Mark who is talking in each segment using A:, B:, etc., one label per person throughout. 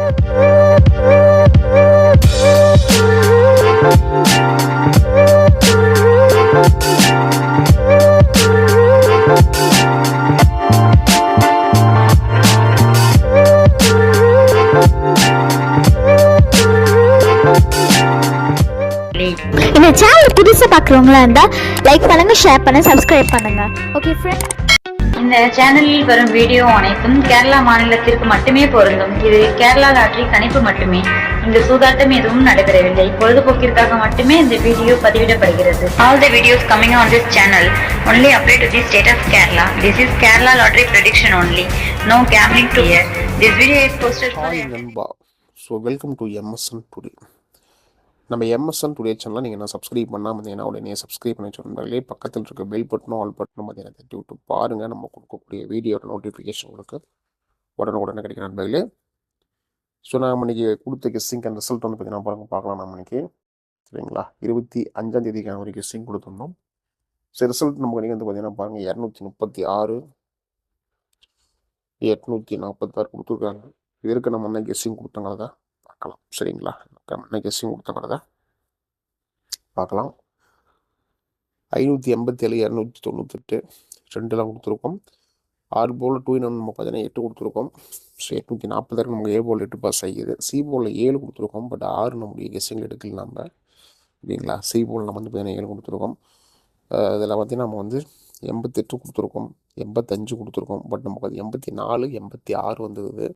A: இந்த சேனல் புதுசாக பார்க்குறவங்களா இருந்தால் லைக் பண்ணுங்க, ஷேர் பண்ண, சப்ஸ்கிரைப் பண்ணுங்க. ஓகே ஃப்ரெண்ட்,
B: இந்த சேனலில் வரும் வீடியோ அனைத்தும் கேரளா மாநிலத்திற்கு மட்டுமே பொருந்தும். இது கேரளா லாட்டரி கணிப்பு மட்டுமே. இங்கு சூதாட்டம் எதுவும் நடைபெறவில்லை. பொழுதுபோக்கிற்காக மட்டுமே இந்த video பதிவிடப்படுகிறது. All the videos coming on this channel only apply to the state of Kerala. This is Kerala lottery prediction only. No gambling to here. This video is posted for
C: நண்பா. So welcome to MSN today. நம்ம MSN today சேனலில் நீங்கள் என்ன subscribe பண்ணால் பார்த்தீங்கன்னா உடனே subscribe பண்ணி வச்சுருந்தாலே பக்கத்தில் இருக்க பெல் பட்டனும் ஆல் பட்டனும் பார்த்தீங்கன்னா தட்டி விட்டு பாருங்கள். நம்ம கொடுக்கக்கூடிய வீடியோட நோட்டிஃபிகேஷன் உங்களுக்கு உடனே கிடைக்கிற நண்பர்களே. ஸோ நான் இன்றைக்கி கொடுத்த கெஸ்ஸிங் அந்த ரிசல்ட் வந்து பார்த்தீங்கன்னா பார்க்கலாம். நம்ம இன்றைக்கி சரிங்களா 25 ஒரு கெஸ்ஸிங் கொடுத்துருந்தோம். ஸோ ரிசல்ட் நமக்கு இன்றைக்கி வந்து பார்த்தீங்கன்னா பாருங்கள் 236 846 கொடுத்துருக்காங்க. இதற்கு நம்ம என்ன கெஸ்ஸிங் கொடுத்தங்கிறத பார்க்கலாம். சரிங்களா, என்ன கெஸ்ஸிங் கொடுத்தங்கிறத பார்க்கலாம். 587 298 2 கொடுத்துருக்கோம். 6 போல் 2 நம்ம பார்த்தீங்கன்னா 8 கொடுத்துருக்கோம். ஸோ 840 நமக்கு ஏ போல் 8 பாஸ் ஆகிடுது. சி போலில் 7 கொடுத்துருக்கோம். பட் 6 நம்முடைய கெஸ்ஸிங் எடுக்கல நம்ம. இல்லைங்களா, சி போல் நம்ம வந்து பார்த்தீங்கன்னா 7 கொடுத்துருக்கோம். இதில் பார்த்தீங்கன்னா நம்ம வந்து 88 கொடுத்துருக்கோம், 85 கொடுத்துருக்கோம். பட் நமக்கு அது 84 86 வந்தது,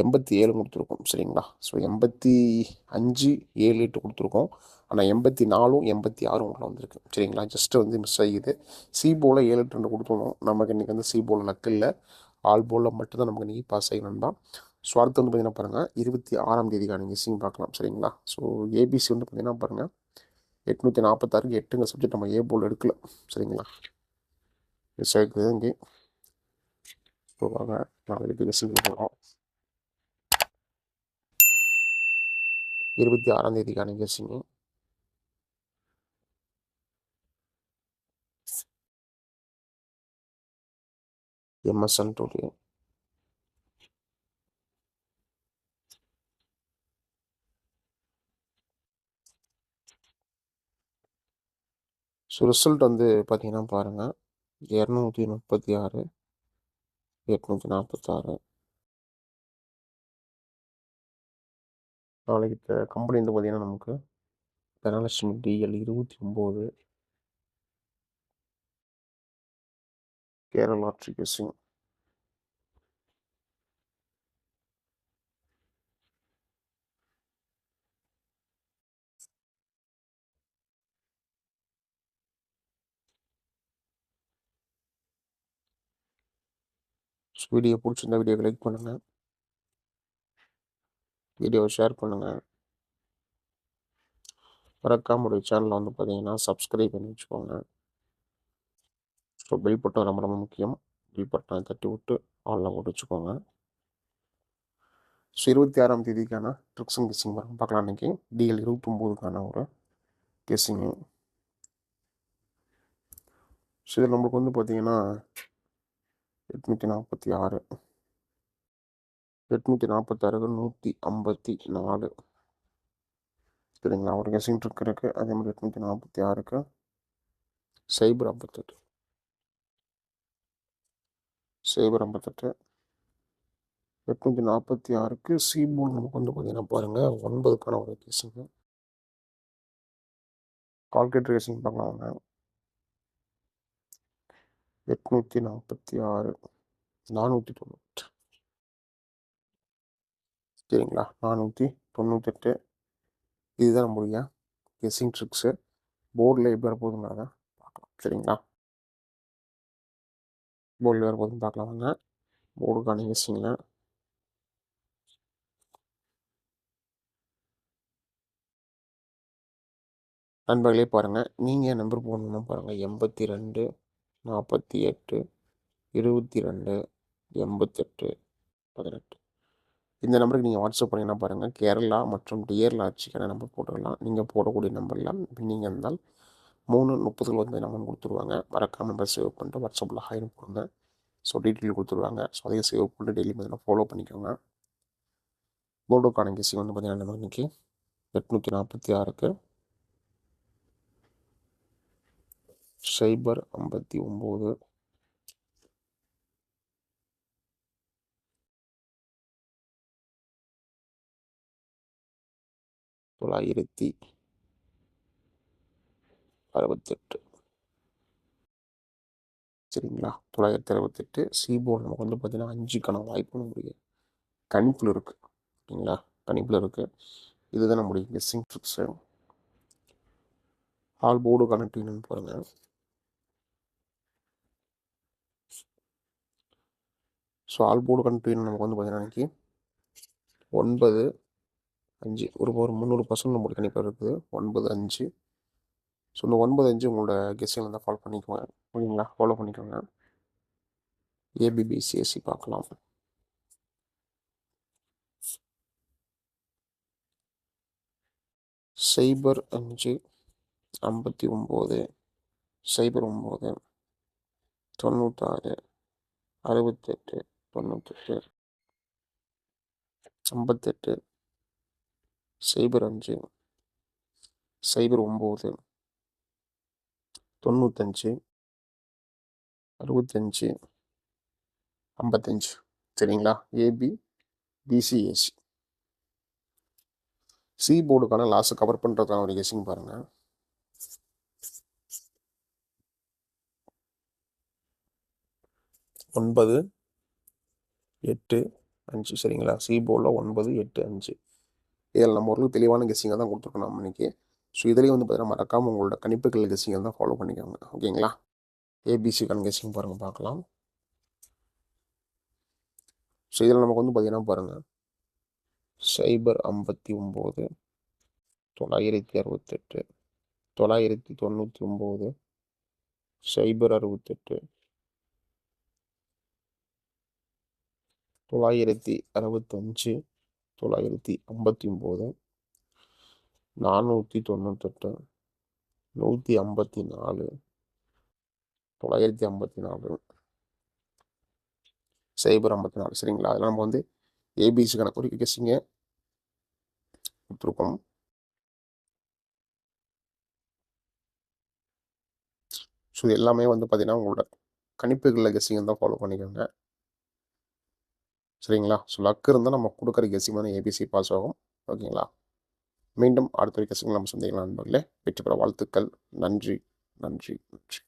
C: 87 கொடுத்துருக்கோம். சரிங்களா, ஸோ 85 7 8 கொடுத்துருக்கோம். ஆனால் 84 86 உங்களை வந்திருக்கு. சரிங்களா, ஜஸ்ட்டு வந்து மிஸ் ஆகிது. சி போல் 7 8 2 கொடுத்துருந்தோம். நமக்கு இன்றைக்கி வந்து சி போல் லக்கு இல்லை, ஆல் போலில் மட்டும்தான் நமக்கு இன்றைக்கி பாஸ் ஆகினோம்னா. ஸோ அடுத்து வந்து பார்த்தீங்கன்னா பாருங்கள் 26 கெஸ்ஸிங் பார்க்கலாம். சரிங்களா, ஸோ ஏபிசி வந்து பார்த்தீங்கன்னா பாருங்கள் 846 8ங்க சப்ஜெக்ட் நம்ம ஏ போல் எடுக்கல. சரிங்களா, மிஸ் ஆகிருக்குது இங்கே. ஸோ வாங்க நாளைக்கு கெஸ்ஸிங் போகிறோம். 26 கெஸ்ஸிங்கு எம்எஸ்என் டுடே. ஸோ ரிசல்ட் வந்து பார்த்தீங்கன்னா பாருங்கள் 236 846. நாளைக்கு கம்பெனி வந்து பார்த்தீங்கன்னா நமக்கு Dhanalakshmi DL 29 Kerala lottery guessing. Video பிடிச்சிருந்தா வீடியோவை லைக் பண்ணுங்கள், வீடியோவை ஷேர் பண்ணுங்கள். மறக்காம ஒரு சேனலில் வந்து பார்த்தீங்கன்னா சப்ஸ்கிரைப் பண்ணி வச்சுக்கோங்க. ஸோ பெல் பட்டன் ரொம்ப ரொம்ப முக்கியம். பெல் பட்டனை தட்டி விட்டு ஆன்லைன் போட்டு வச்சுக்கோங்க. ஸோ 26 ட்ரிக்ஸும் கெஸ்ஸிங் பார்க்கலாம். இன்றைக்கி டிஎல் 29 ஒரு கெஸ்ஸிங்கு. ஸோ இதில் நம்மளுக்கு வந்து பார்த்தீங்கன்னா 846 154. சரிங்களா, ஒரு கெஸ்ஸிங் ட்ரிக் இருக்குது. அதே மாதிரி 846 சைபர் 58 846 சி போல் நமக்கு வந்து பார்த்தீங்கன்னா பாருங்கள் 9 ஒரு கெஸ்ஸிங்கு. கால்குலேட்டர் கெஸ்ஸிங் பார்க்கலாம் வாங்க. 846 498. சரிங்களா, 498. இதுதான் நம்மளுடைய கெஸ்ஸிங் ட்ரிக்ஸு. போர்டில் எப்படி வரப்போகுதுங்கிறத பார்க்கலாம். சரிங்களா, போர்டில் வரப்போகுதுன்னு பார்க்கலாம் வாங்க. போர்டுக்கான கெஸ்ஸிங்கில் நண்பர்களே பாருங்கள், நீங்கள் நம்பர் போடணும்னா பாருங்கள் 82 48 22 88 18. இந்த நம்பருக்கு நீங்கள் வாட்ஸ்அப் பண்ணிங்கன்னா பாருங்கள் கேரளா மற்றும் டியர் லாட்சிக்கான நம்பர் போட்டுக்கலாம். நீங்கள் போடக்கூடிய நம்பர்லாம் நீங்கள் இருந்தால் 3:30 வந்து நம்பர் கொடுத்துருவாங்க. மறக்காமல் நம்பர் சேவ் பண்ணிட்டு வாட்ஸ்அப்பில் ஹைன்னு கொடுங்க. ஸோ டீட்டெயில் கொடுத்துருவாங்க. ஸோ அதையும் சேவ் பண்ணிட்டு டெய்லி பார்த்தீங்கன்னா ஃபாலோ பண்ணிக்கோங்க. போர்டுக்கான கெஸ்ஸிங் வந்து பார்த்தீங்கன்னா நம்ம இன்னைக்கு 846க்கு 059 968 சரிங்களா? 968 சி போர்டு நமக்கு வந்து பார்த்தீங்கன்னா 5க்கான வாய்ப்பு நம்முடைய கணிப்பில் இருக்குது. ஓகேங்களா? கணிப்பில் இருக்குது. இதுதான் நம்முடைய guessing tricks. All board connect என்னன்னு பாருங்கள். ஸோ ஆல் போர்டு கனெக்ட் நமக்கு வந்து பார்த்தீங்கன்னா இன்னைக்கு 9 5 ஒரு 300% நம்மளுடைய கணிப்பில் இருக்குது. 9 5. ஸோ இந்த 9 5 உங்களோட கெஸ்ஸிங் தான் ஃபாலோ பண்ணிக்கோங்க. ஓகேங்களா? ஃபாலோ பண்ணிக்கோங்க. ஏபிபிசிஎஸ்சி பார்க்கலாம். சைபர் 5 59 09 96 68 98 58 05 09 95 65 55 சரிங்களா? AB BCSC. சி போர்டுக்கான லாஸை கவர் பண்ணுறதுக்கான ஒரு கெஸ்ஸிங் பாருங்கள். ஒன்பது 8 5 சரிங்களா? சி போர்டில் 9 8 5. இதில் நம்ம ஒரு தெளிவான கெஸ்ஸிங்காக தான் கொடுத்துருக்கோம் நம்ம இன்னைக்கு. ஸோ இதுலேயும் வந்து பார்த்தீங்கன்னா மறக்காமல் உங்களோட கணிப்புகள் கெஸ்ஸிங்கை தான் ஃபாலோ பண்ணிக்கோங்க. ஓகேங்களா? ஏபிசிக்கான கெஸ்ஸிங் பாருங்கள் பார்க்கலாம். ஸோ இதில் நமக்கு வந்து பார்த்தீங்கன்னா பாருங்கள் 059 968 999 068 965 959 498 154 954 054 சரிங்களா? அதெல்லாம் நம்ம வந்து ஏபிசி கணக்கு ஒரு கெஸ்ஸிங்க கொடுத்துருக்கோம். ஸோ இது எல்லாமே வந்து பார்த்தீங்கன்னா உங்களோட கணிப்புகளில் கெஸ்ஸிங் தான் ஃபாலோ பண்ணிக்கோங்க. சரிங்களா? ஸோ லக்கு இருந்தால் நம்ம கொடுக்குற கெஸ்ஸிங் வந்து ஏபிசி பாஸ் ஆகும். ஓகேங்களா? மீண்டும் அடுத்த ஒரு கெஸ்ஸிங் நம்ம சந்திக்கலாம் நண்பர்களே. வெற்றி பெற வாழ்த்துக்கள். நன்றி நன்றி நன்றி.